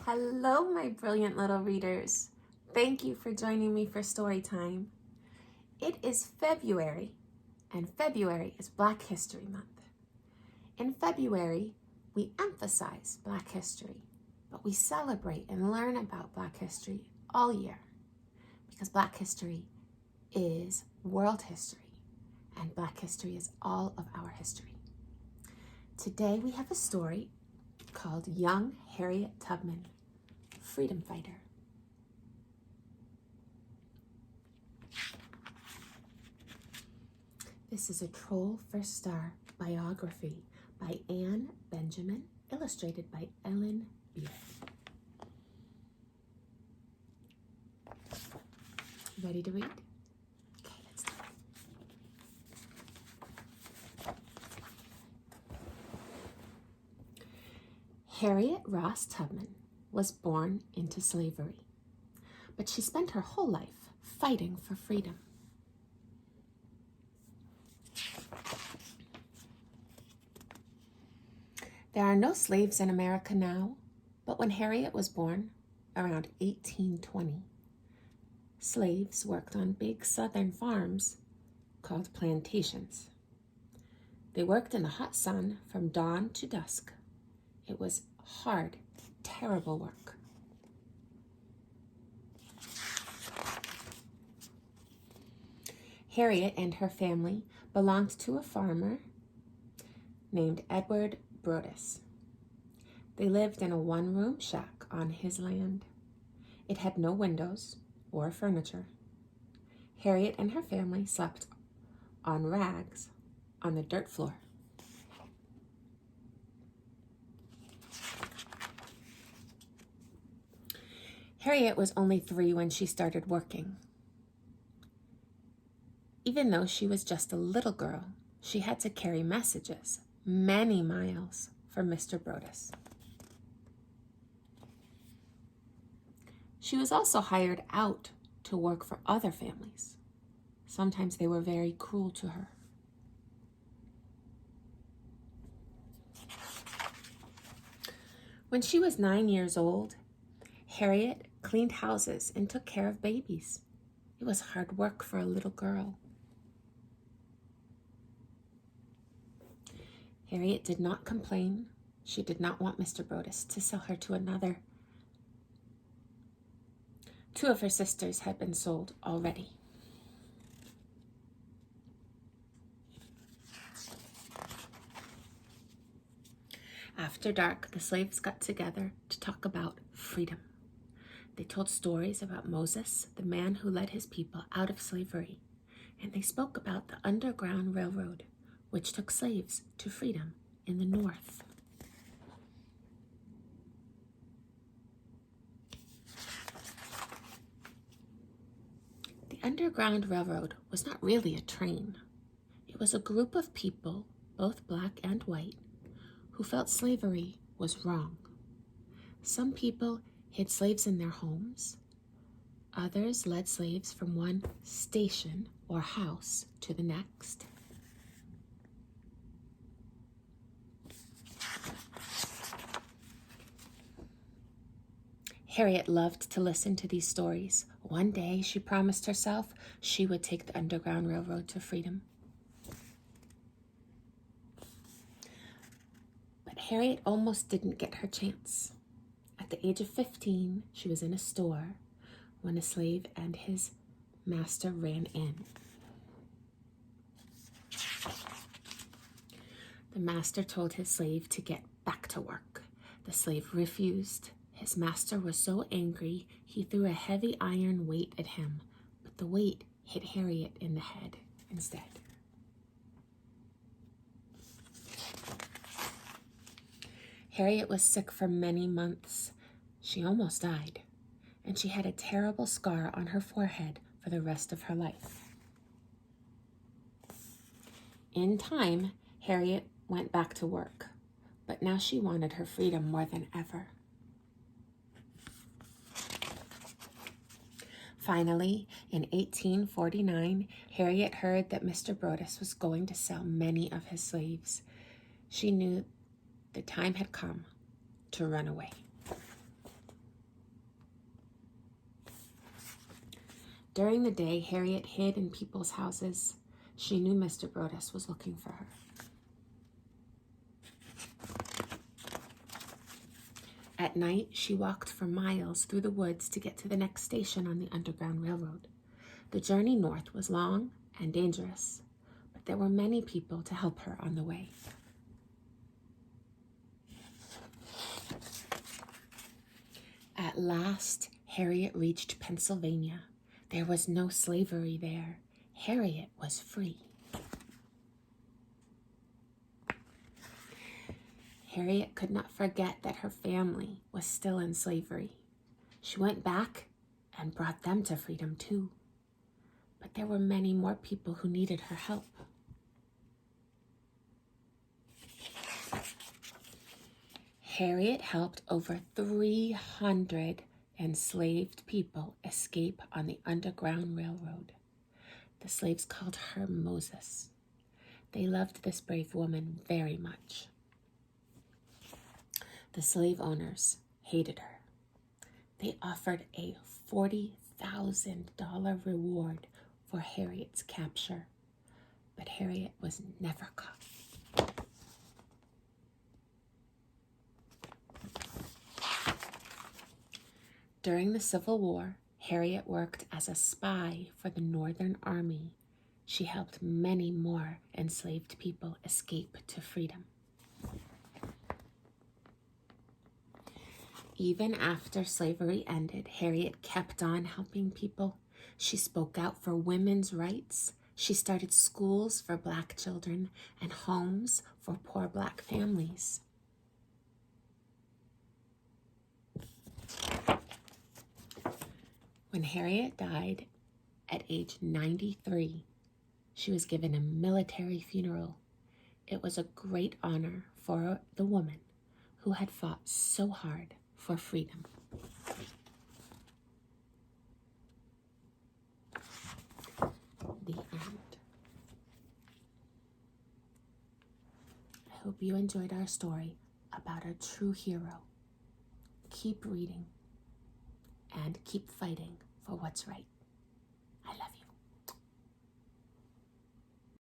Hello, my brilliant little readers. Thank you for joining me for story time. It is February, and February is Black History Month. In February, we emphasize Black history, but we celebrate and learn about Black history all year because Black history is world history, and Black history is all of our history. Today we have a story called Young Harriet Tubman, Freedom Fighter. This is a Troll for Star biography by Anne Benjamin, illustrated by Ellen Beard. Ready to read? Okay, let's do it. Harriet Ross Tubman was born into slavery, but she spent her whole life fighting for freedom. There are no slaves in America now, but when Harriet was born, around 1820, slaves worked on big southern farms called plantations. They worked in the hot sun from dawn to dusk. It was hard, terrible work. Harriet and her family belonged to a farmer named Edward Brodess. They lived in a one-room shack on his land. It had no windows or furniture. Harriet and her family slept on rags on the dirt floor. Harriet was only 3 when she started working. Even though she was just a little girl, she had to carry messages many miles for Mr. Brodess. She was also hired out to work for other families. Sometimes they were very cruel to her. When she was 9 years old, Harriet cleaned houses and took care of babies. It was hard work for a little girl. Harriet did not complain. She did not want Mr. Brodess to sell her to another. 2 of her sisters had been sold already. After dark, the slaves got together to talk about freedom. They told stories about Moses, the man who led his people out of slavery, and they spoke about the Underground Railroad, which took slaves to freedom in the North. The Underground Railroad was not really a train. It was a group of people, both black and white, who felt slavery was wrong. Some people hid slaves in their homes. Others led slaves from one station or house to the next. Harriet loved to listen to these stories. One day she promised herself she would take the Underground Railroad to freedom. But Harriet almost didn't get her chance. At the age of 15, she was in a store when a slave and his master ran in. The master told his slave to get back to work. The slave refused. His master was so angry, he threw a heavy iron weight at him, but the weight hit Harriet in the head instead. Harriet was sick for many months. She almost died, and she had a terrible scar on her forehead for the rest of her life. In time, Harriet went back to work, but now she wanted her freedom more than ever. Finally, in 1849, Harriet heard that Mr. Brodess was going to sell many of his slaves. She knew the time had come to run away. During the day, Harriet hid in people's houses. She knew Mr. Brodess was looking for her. At night, she walked for miles through the woods to get to the next station on the Underground Railroad. The journey north was long and dangerous, but there were many people to help her on the way. At last, Harriet reached Pennsylvania. There was no slavery there. Harriet was free. Harriet could not forget that her family was still in slavery. She went back and brought them to freedom too. But there were many more people who needed her help. Harriet helped over 300 enslaved people escape on the Underground Railroad. The slaves called her Moses. They loved this brave woman very much. The slave owners hated her. They offered a $40,000 reward for Harriet's capture, but Harriet was never caught. During the Civil War, Harriet worked as a spy for the Northern Army. She helped many more enslaved people escape to freedom. Even after slavery ended, Harriet kept on helping people. She spoke out for women's rights. She started schools for Black children and homes for poor Black families. When Harriet died at age 93, she was given a military funeral. It was a great honor for the woman who had fought so hard for freedom. The end. I hope you enjoyed our story about a true hero. Keep reading and keep fighting for what's right.